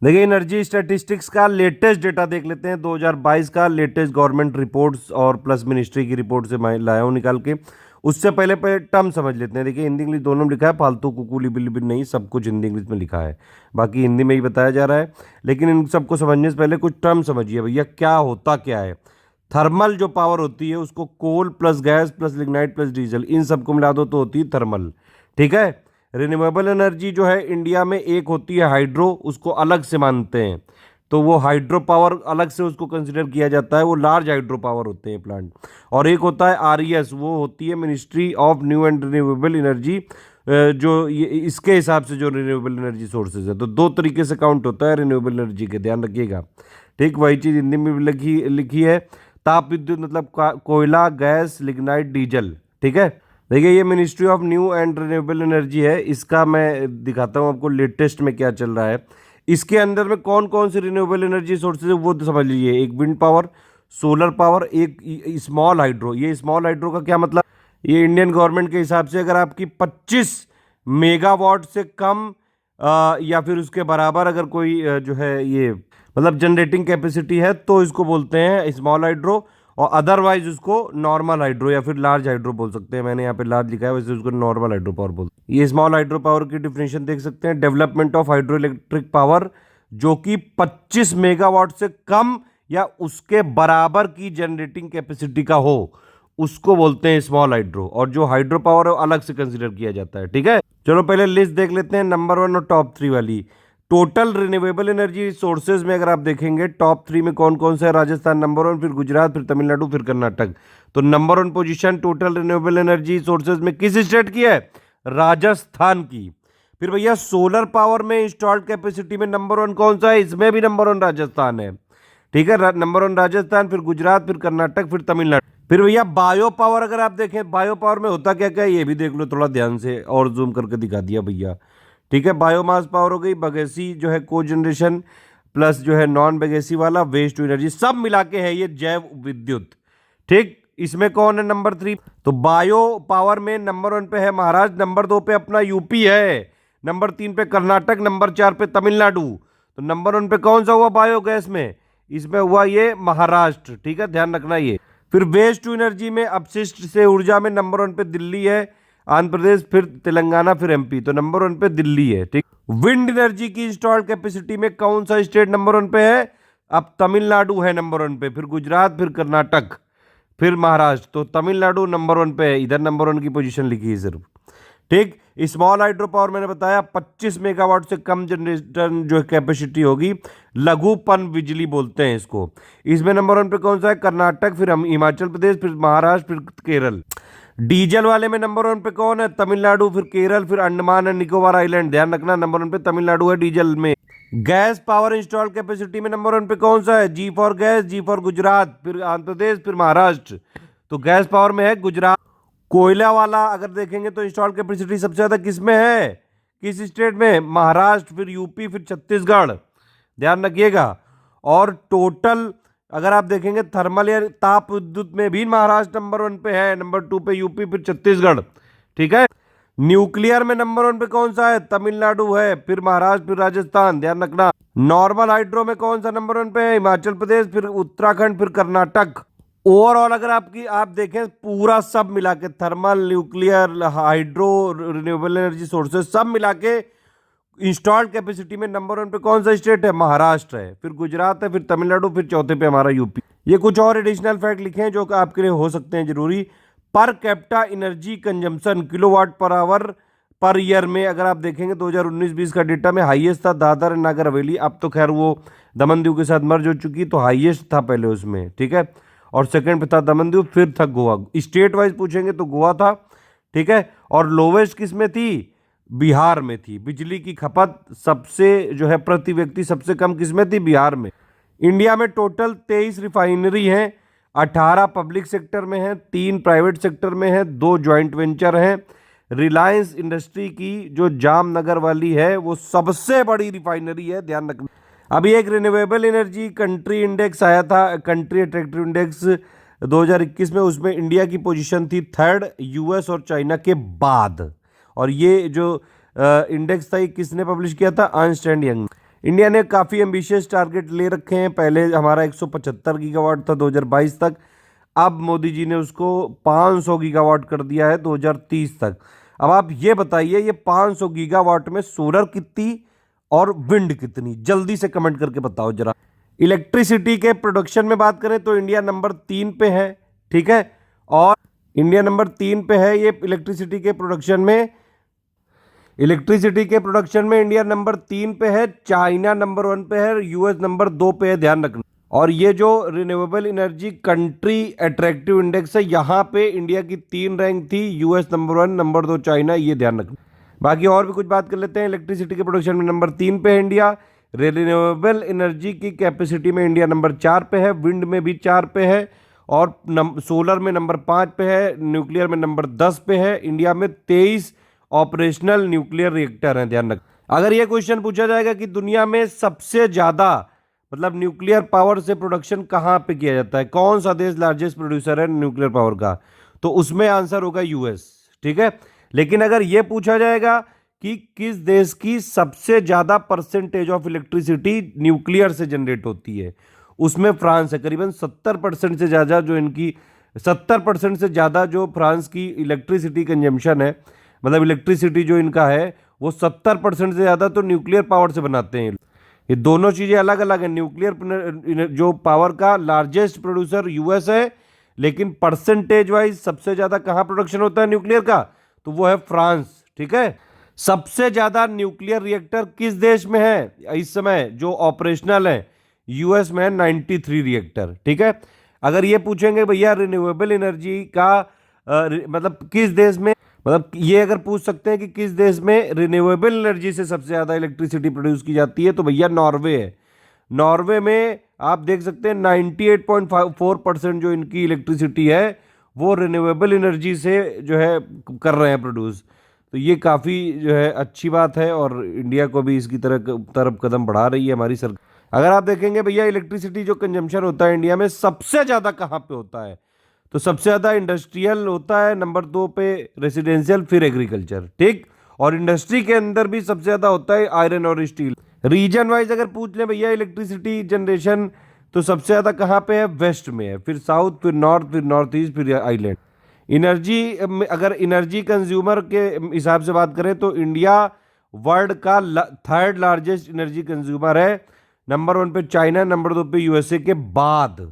देखिए energy statistics का latest data देख लेते हैं। 2022 का लेटेस्ट गवर्नमेंट रिपोर्ट्स और प्लस मिनिस्ट्री की रिपोर्ट से मैं लाया हूँ निकाल के। उससे पहले पहले टर्म समझ लेते हैं। देखिए हिंदी इंग्लिश दोनों में लिखा है, फालतू कुकू लिबिल लिबिल नहीं, सब कुछ हिंदी इंग्लिश में लिखा है, बाकी हिंदी में ही बताया जा रहा है। लेकिन इन सबको समझने से पहले कुछ टर्म समझिए भैया, क्या होता क्या है। थर्मल जो पावर होती है उसको coal plus gas plus lignite plus diesel इन सबको मिला दो तो होती है थर्मल। ठीक है। रिन्यूएबल एनर्जी जो है इंडिया में एक होती है हाइड्रो, उसको अलग से मानते हैं, तो वो हाइड्रो पावर अलग से उसको कंसिडर किया जाता है, वो लार्ज हाइड्रो पावर होते हैं प्लांट। और एक होता है आरईएस, वो होती है ministry of new and renewable energy, जो ये इसके हिसाब से जो रिन्यूएबल एनर्जी सोर्सेज है, तो दो तरीके से काउंट होता है रिन्यूएबल एनर्जी के, ध्यान रखिएगा। ठीक, वही चीज़ हिंदी में भी लिखी लिखी है। ताप विद्युत मतलब कोयला गैस लिग्नाइट डीजल। ठीक है। देखिए ये ministry of new and renewable energy है, इसका मैं दिखाता हूँ आपको लेटेस्ट में क्या चल रहा है। इसके अंदर में कौन कौन सी रिन्यूएबल एनर्जी सोर्सेज है वो तो समझ लीजिए। एक विंड पावर, सोलर पावर, एक स्मॉल हाइड्रो। ये स्मॉल हाइड्रो का क्या मतलब, ये इंडियन गवर्नमेंट के हिसाब से अगर आपकी 25 मेगावाट से कम या फिर उसके बराबर अगर कोई जो है ये मतलब जनरेटिंग कैपेसिटी है तो इसको बोलते हैं स्मॉल हाइड्रो, और अदरवाइज उसको नॉर्मल हाइड्रो या फिर लार्ज हाइड्रो बोल सकते हैं। मैंने यहाँ पे लार्ज लिखा है, वैसे उसको नॉर्मल हाइड्रो पावर बोलते हैं। ये स्मॉल हाइड्रो पावर की डिफिनेशन देख सकते हैं। Development of hydro electric power जो कि 25 मेगावाट से कम या उसके बराबर की जनरेटिंग कैपेसिटी का हो, उसको बोलते हैं स्मॉल हाइड्रो। और जो हाइड्रो पावर है वो अलग से कंसिडर किया जाता है। ठीक है, चलो पहले लिस्ट देख लेते हैं, नंबर 1 और टॉप 3 वाली। टोटल रिन्यूएबल एनर्जी सोर्सेज में अगर आप देखेंगे टॉप 3 में कौन कौन से है, राजस्थान नंबर 1, फिर गुजरात, फिर तमिलनाडु, फिर कर्नाटक। तो number 1 position total renewable energy sources में किस स्टेट की है, राजस्थान की। फिर भैया सोलर पावर में इंस्टॉल्ड कैपेसिटी में नंबर 1 कौन सा है, इसमें भी नंबर 1 राजस्थान है। ठीक है, नंबर 1 राजस्थान, फिर गुजरात, फिर कर्नाटक, फिर तमिलनाडु। फिर भैया बायो पावर अगर आप देखें, बायो पावर में होता क्या क्या है ये भी देख लो थोड़ा ध्यान से, और जूम करके दिखा दिया भैया। ठीक है, बायोमास पावर हो गई, बगेसी जो है को जनरेशन, प्लस जो है नॉन बगेसी वाला वेस्ट टू एनर्जी, सब मिला के है ये जैव विद्युत। ठीक, इसमें कौन है नंबर 3, तो बायो पावर में नंबर 1 पे है महाराष्ट्र, नंबर 2 पे अपना यूपी है, नंबर 3 पे कर्नाटक, नंबर 4 पे तमिलनाडु। तो नंबर 1 पे कौन सा हुआ बायोगैस में, इसमें हुआ ये महाराष्ट्र। ठीक है, ध्यान रखना ये। फिर वेस्ट टू एनर्जी में अपशिष्ट से ऊर्जा में नंबर 1 पे दिल्ली है, आंध्र प्रदेश, फिर तेलंगाना, फिर एमपी। तो नंबर 1 पे दिल्ली है। ठीक, विंड एनर्जी की इंस्टॉल्ड कैपेसिटी में कौन सा स्टेट नंबर 1 पे है, अब तमिलनाडु है नंबर 1 पे, फिर गुजरात, फिर कर्नाटक, फिर महाराष्ट्र। तो तमिलनाडु नंबर 1 पे है, इधर नंबर 1 की पोजीशन लिखी है सिर्फ। ठीक, स्मॉल हाइड्रो पावर मैंने बताया 25 मेगावाट से कम जनरेटर जो कैपेसिटी होगी, लघुपन बिजली बोलते हैं इसको। इसमें नंबर 1 पे कौन सा है, कर्नाटक, फिर हिमाचल प्रदेश, फिर महाराष्ट्र, फिर केरल। डीजल वाले में नंबर 1 पे कौन है, तमिलनाडु, फिर केरल, फिर अंडमान एंड निकोबार आइलैंड। ध्यान रखना नंबर 1 पे तमिलनाडु है डीजल में। गैस पावर इंस्टॉल कैपेसिटी में नंबर 1 पे कौन सा है, G for gas, G for Gujarat, फिर आंध्र प्रदेश, फिर महाराष्ट्र। तो गैस पावर में है गुजरात। कोयला वाला अगर देखेंगे तो इंस्टॉल कैपेसिटी सबसे ज्यादा किस में है, किस स्टेट में, महाराष्ट्र, फिर यूपी, फिर छत्तीसगढ़। ध्यान रखिएगा। और टोटल अगर आप देखेंगे थर्मल या ताप विद्युत में भी महाराष्ट्र नंबर 1 पे है, नंबर 2 पे यूपी, फिर छत्तीसगढ़। ठीक है। न्यूक्लियर में नंबर 1 पे कौन सा है, तमिलनाडु है, फिर महाराष्ट्र, फिर राजस्थान। ध्यान रखना। नॉर्मल हाइड्रो में कौन सा नंबर 1 पे है, हिमाचल प्रदेश, फिर उत्तराखंड, फिर कर्नाटक। ओवरऑल अगर आप देखें पूरा सब मिला के, thermal, nuclear, hydro, renewable energy sources सब मिला के इंस्टॉल्ड कैपेसिटी में नंबर 1 पे कौन सा स्टेट है, महाराष्ट्र है, फिर गुजरात है, फिर तमिलनाडु, फिर चौथे पे हमारा यूपी। ये कुछ और एडिशनल फैक्ट लिखे हैं जो कि आपके लिए हो सकते हैं जरूरी। Per capita energy consumption kilowatt per hour per year में अगर आप देखेंगे 2019-20 का डेटा में हाईएस्ट था दादर एंड नागर हवेली, अब तो खैर वो दमन दीव के साथ मर्ज हो चुकी, तो हाईएस्ट था पहले उसमें। ठीक है, और सेकंड पे था दमन दीव, फिर था गोवा। स्टेट वाइज पूछेंगे तो गोवा था। ठीक है, और लोवेस्ट किस में थी, बिहार में थी। बिजली की खपत सबसे जो है प्रति व्यक्ति सबसे कम किस में थी, बिहार में। इंडिया में टोटल 23 रिफाइनरी हैं, 18 पब्लिक सेक्टर में हैं, 3 प्राइवेट सेक्टर में हैं, 2 जॉइंट वेंचर हैं। रिलायंस इंडस्ट्री की जो जामनगर वाली है वो सबसे बड़ी रिफाइनरी है, ध्यान रखना। अभी एक रिन्यूएबल एनर्जी कंट्री इंडेक्स आया था, कंट्री अट्रैक्टिव इंडेक्स 2021 में, उसमें इंडिया की पोजीशन थी 3rd यूएस और चाइना के बाद। और ये जो इंडेक्स था ये किसने पब्लिश किया था, अर्नस्ट एंड यंग। इंडिया ने काफ़ी एम्बिशियस टारगेट ले रखे हैं। पहले हमारा 175 गीगावाट था 2022 तक, अब मोदी जी ने उसको 500 गीगावाट कर दिया है 2030 तक। अब आप ये बताइए, ये 500 गीगावाट में सोलर कितनी और विंड कितनी, जल्दी से कमेंट करके बताओ जरा। इलेक्ट्रिसिटी के प्रोडक्शन में बात करें तो इंडिया नंबर 3 पे है, ठीक है, और इंडिया नंबर 3 पे है ये इलेक्ट्रिसिटी के प्रोडक्शन में। इलेक्ट्रिसिटी के प्रोडक्शन में इंडिया नंबर 3 पे है, चाइना नंबर 1 पे है, यूएस नंबर 2 पे है, ध्यान रखना। और ये जो renewable energy country attractive index है, यहाँ पे इंडिया की 3 रैंक थी, यूएस नंबर 1, नंबर 2 चाइना, ये ध्यान रखना। बाकी और भी कुछ बात कर लेते हैं। इलेक्ट्रिसिटी के प्रोडक्शन में नंबर 3 पे है इंडिया, रिन्यूएबल एनर्जी की कैपेसिटी में इंडिया नंबर 4 पे है, विंड में भी 4 पे है, और सोलर में नंबर 5 पे है, न्यूक्लियर में नंबर 10 पे है। इंडिया में 23 ऑपरेशनल न्यूक्लियर रिएक्टर हैं, ध्यान रखना। अगर ये क्वेश्चन पूछा जाएगा कि दुनिया में सबसे ज्यादा मतलब न्यूक्लियर पावर से प्रोडक्शन कहाँ पे किया जाता है, कौन सा देश लार्जेस्ट प्रोड्यूसर है न्यूक्लियर पावर का, तो उसमें आंसर होगा यूएस, ठीक है। लेकिन अगर ये पूछा जाएगा कि किस देश की सबसे ज्यादा परसेंटेज ऑफ इलेक्ट्रिसिटी न्यूक्लियर से जनरेट होती है, उसमें फ्रांस है। करीबन 70% से ज्यादा जो इनकी 70% से ज्यादा जो फ्रांस की इलेक्ट्रिसिटी कंजम्पशन है, मतलब इलेक्ट्रिसिटी जो इनका है, वो 70% से ज्यादा तो न्यूक्लियर पावर से बनाते हैं। ये दोनों चीजें अलग अलग हैं। न्यूक्लियर जो पावर का लार्जेस्ट प्रोड्यूसर यूएस है, लेकिन परसेंटेज वाइज सबसे ज्यादा कहां प्रोडक्शन होता है न्यूक्लियर का, तो वो है फ्रांस, ठीक है। सबसे ज्यादा न्यूक्लियर रिएक्टर किस देश में है इस समय जो ऑपरेशनल है, यूएस में है 93 रिएक्टर, ठीक है। अगर ये पूछेंगे भैया रिन्यूएबल एनर्जी का मतलब किस देश में, मतलब ये अगर पूछ सकते हैं कि किस देश में रिन्यूएबल एनर्जी से सबसे ज़्यादा इलेक्ट्रिसिटी प्रोड्यूस की जाती है, तो भैया नॉर्वे है। नॉर्वे में आप देख सकते हैं 98.4% जो इनकी इलेक्ट्रिसिटी है वो रिन्यूएबल एनर्जी से जो है कर रहे हैं प्रोड्यूस। तो ये काफ़ी जो है अच्छी बात है, और इंडिया को भी इसकी तरफ कदम बढ़ा रही है हमारी सरकार। अगर आप देखेंगे भैया इलेक्ट्रिसिटी जो कंजम्पशन होता है इंडिया में सबसे ज़्यादा कहाँ पे होता है, तो सबसे ज़्यादा इंडस्ट्रियल होता है, नंबर 2 पे रेसिडेंशियल, फिर एग्रीकल्चर, ठीक। और इंडस्ट्री के अंदर भी सबसे ज़्यादा होता है आयरन और स्टील। रीजन वाइज अगर पूछ लें भैया इलेक्ट्रिसिटी जनरेशन, तो सबसे ज़्यादा कहाँ पे है, वेस्ट में है, फिर साउथ, फिर नॉर्थ ईस्ट, फिर आइलैंड। एनर्जी अगर एनर्जी कंज्यूमर के हिसाब से बात करें तो इंडिया वर्ल्ड का 3rd लार्जेस्ट एनर्जी कंज्यूमर है, नंबर 1 पे चाइना, नंबर 2 पे यूएसए के बाद।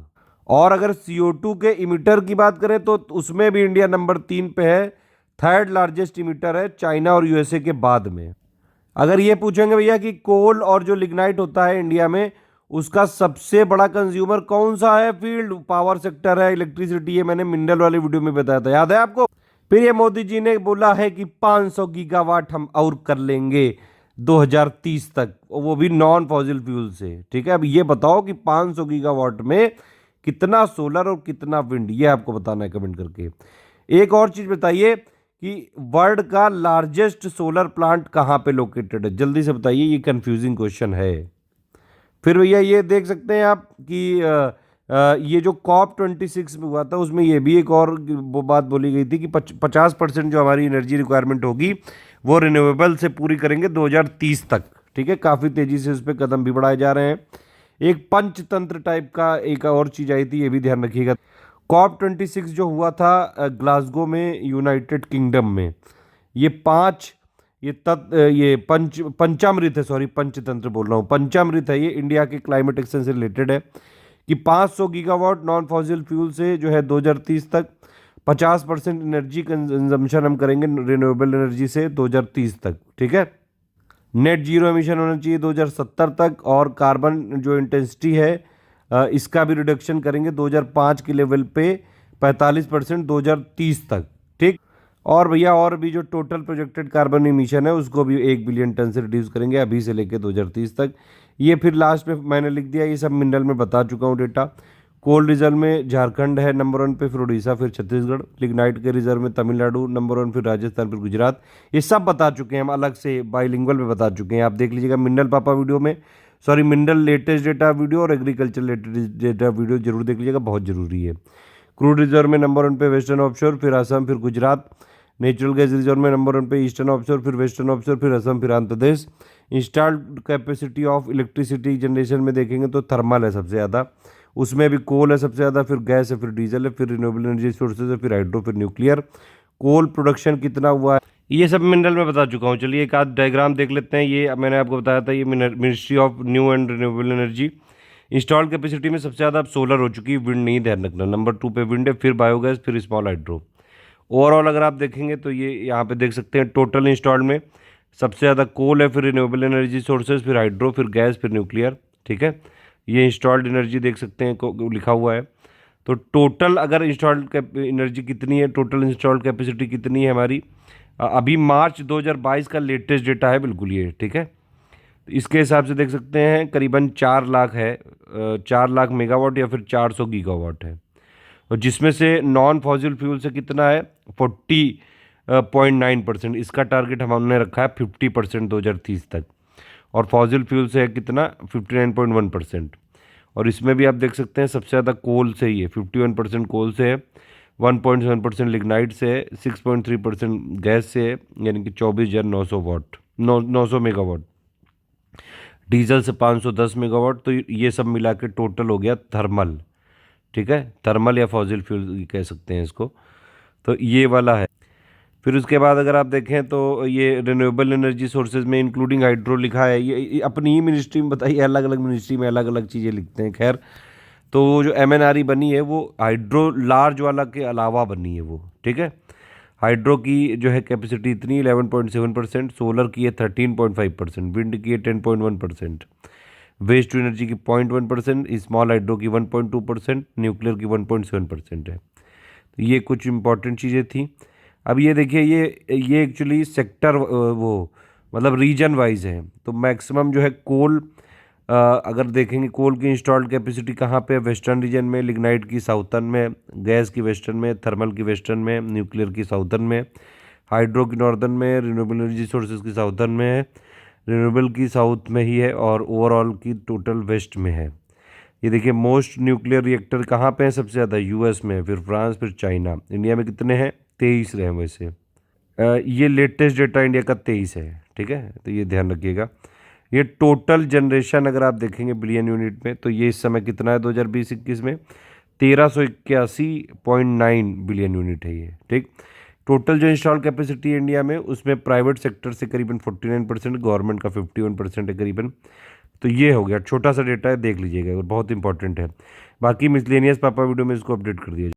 और अगर CO2 के इमिटर की बात करें तो उसमें भी इंडिया नंबर 3 पे है, 3rd लार्जेस्ट इमिटर है, चाइना और यूएसए के बाद में। अगर ये पूछेंगे भैया कि कोल और जो लिग्नाइट होता है इंडिया में, उसका सबसे बड़ा कंज्यूमर कौन सा है, फील्ड पावर सेक्टर है, इलेक्ट्रिसिटी है, मैंने मिनरल वाले वीडियो में बताया था, याद है आपको। फिर ये मोदी जी ने बोला है कि 500 गीगावाट हम और कर लेंगे 2030 तक, वो भी नॉन फॉसिल फ्यूल से, ठीक है। अब ये बताओ कि 500 गीगावाट में कितना सोलर और कितना विंड, ये आपको बताना है कमेंट करके। एक और चीज बताइए कि वर्ल्ड का लार्जेस्ट सोलर प्लांट कहाँ पे लोकेटेड है, जल्दी से बताइए, ये कंफ्यूजिंग क्वेश्चन है। फिर भैया ये देख सकते हैं आप कि ये जो COP26 में हुआ था उसमें ये भी एक और वो बात बोली गई थी कि 50% जो हमारी एनर्जी रिक्वायरमेंट होगी वो रिन्यूएबल से पूरी करेंगे 2030 तक, ठीक है। काफ़ी तेज़ी से उस पर कदम भी बढ़ाए जा रहे हैं। एक पंचतंत्र टाइप का एक और चीज़ आई थी, ये भी ध्यान रखिएगा। COP26 जो हुआ था ग्लासगो में, यूनाइटेड किंगडम में, ये पंचामृत है, सॉरी पंचतंत्र बोल रहा हूँ, पंचामृत है ये, इंडिया के क्लाइमेट एक्शन से रिलेटेड है कि 500 गीगावाट नॉन फॉसिल फ्यूल से जो है 2030 तक 50% एनर्जी कंजम्पशन हम करेंगे रिन्यूएबल एनर्जी से 2030 तक, ठीक है। नेट जीरो एमिशन होना चाहिए 2070 तक, और कार्बन जो इंटेंसिटी है इसका भी रिडक्शन करेंगे 2005 के लेवल पे 45% 2030 तक, ठीक। और भैया और भी जो टोटल प्रोजेक्टेड कार्बन इमिशन है उसको भी 1 बिलियन टन से रिड्यूस करेंगे अभी से लेकर 2030 तक। ये फिर लास्ट में मैंने लिख दिया, ये सब मिनरल में बता चुका हूँ डेटा। कोल रिजर्व में झारखंड है नंबर 1 पे, फिर उड़ीसा, फिर छत्तीसगढ़। लिग्नाइट के रिजर्व में तमिलनाडु नंबर 1, फिर राजस्थान, फिर गुजरात। ये सब बता चुके हैं हम, अलग से बाइलिंगुअल में बता चुके हैं, आप देख लीजिएगा मिनरल पापा वीडियो में, sorry mineral latest data video और एग्रीकल्चर लेटेस्ट डेटा वीडियो जरूर देख लीजिएगा, बहुत जरूरी है। क्रूड रिजर्व में नंबर 1 पे वेस्टर्न ऑफशोर, फिर असम, फिर गुजरात। नेचुरल गैस रिजर्व में नंबर 1 पे ईस्टर्न ऑफशोर, फिर वेस्टर्न ऑफशोर, फिर असम, फिर Andhra Pradesh. Installed capacity of electricity generation में देखेंगे तो थर्मल है सबसे ज़्यादा, उसमें भी कोल है सबसे ज़्यादा, फिर गैस है, फिर डीजल है, फिर रिन्यूएबल एनर्जी सोर्सेज है, फिर हाइड्रो, फिर न्यूक्लियर। कोल प्रोडक्शन कितना हुआ है ये सब मिनरल में बता चुका हूँ। चलिए एक आध डायग्राम देख लेते हैं। ये मैंने आपको बताया था, ये ministry of new and renewable energy. Installed capacity में सबसे ज़्यादा अब सोलर हो चुकी है, विंड नहीं, ध्यान रखना। नंबर 2 पे विंड है, फिर बायोगैस, फिर स्मॉल हाइड्रो। ओवरऑल अगर आप देखेंगे तो ये यहाँ पे देख सकते हैं टोटल इंस्टॉल्ड में सबसे ज़्यादा कोल है, फिर रिन्यूएबल एनर्जी सोर्सेज, फिर हाइड्रो, फिर गैस, फिर न्यूक्लियर। ठीक है, ये इंस्टॉल्ड एनर्जी देख सकते हैं लिखा हुआ है। तो टोटल अगर इंस्टॉल्ड एनर्जी कितनी है, टोटल इंस्टॉल्ड कैपेसिटी कितनी है हमारी, अभी मार्च 2022 का लेटेस्ट डेटा है बिल्कुल ये। ठीक है, तो इसके हिसाब से देख सकते हैं करीबन 4 लाख है, 4 लाख मेगावाट या फिर 400 गीगावाट है। और जिसमें से नॉन फॉसिल फ्यूल से कितना है, 40.9%। इसका टारगेट हमने रखा है 50% 2030 तक। और फॉसिल फ्यूल से है कितना, 59.1%। और इसमें भी आप देख सकते हैं सबसे ज़्यादा कोल से ही है, 51% कोल से है, 1.7% लिग्नाइट से है, 6.3% गैस से है, यानी कि 24,900 वाट, 900 मेगावाट। डीजल से 510 मेगावाट। तो ये सब मिला के टोटल हो गया थर्मल। ठीक है, थर्मल या फॉसिल फ्यूल कह सकते हैं इसको। तो ये वाला है। फिर उसके बाद अगर आप देखें तो ये रिन्यूएबल एनर्जी सोर्सेज में इंक्लूडिंग हाइड्रो लिखा है। ये अपनी ही मिनिस्ट्री में बताइए, अलग अलग मिनिस्ट्री में अलग अलग चीज़ें लिखते हैं। खैर, तो वो जो MNRE बनी है वो हाइड्रो लार्ज वाला के अलावा बनी है वो। ठीक है, हाइड्रो की जो है कैपेसिटी इतनी 11.7%, सोलर की है 13.5%, विंड की है 10.1%, वेस्ट टू एनर्जी की 0.1%, स्मॉल हाइड्रो की 1.2%, न्यूक्लियर की 1.7% है। तो ये कुछ इंपॉर्टेंट चीज़ें थी। अब ये देखिए, ये एक्चुअली सेक्टर वो मतलब रीजन वाइज है। तो मैक्सिमम जो है कोल, अगर देखेंगे कोल की इंस्टॉल्ड कैपेसिटी कहाँ पे है, वेस्टर्न रीजन में, लिग्नाइट की साउथर्न में, गैस की वेस्टर्न में, थर्मल की वेस्टर्न में, न्यूक्लियर की साउथर्न में, हाइड्रो की नॉर्दर्न में, रिन्यूएबल एनर्जी सोर्सेज की साउथर्न में है, रिन्यूएबल की साउथ में ही है, और ओवरऑल की टोटल वेस्ट में है। ये देखिए मोस्ट न्यूक्लियर रिएक्टर कहाँ पे है, सबसे ज़्यादा US में, फिर फ्रांस, फिर चाइना। इंडिया में कितने हैं, 23 रहे हैं वैसे। ये लेटेस्ट डेटा इंडिया का 23 है। ठीक है, तो ये ध्यान रखिएगा। ये टोटल जनरेशन अगर आप देखेंगे बिलियन यूनिट में, तो ये इस समय कितना है 2020-21 में, 1381.9 बिलियन यूनिट है ये। ठीक, टोटल जो इंस्टॉल कैपेसिटी है इंडिया में, उसमें प्राइवेट सेक्टर से करीबन 49%, गवर्नमेंट का 51% है करीबन। तो ये हो गया, छोटा सा डेटा है, देख लीजिएगा, बहुत इंपॉर्टेंट है। बाकी मिसलेनियस पापा वीडियो में इसको अपडेट कर दिया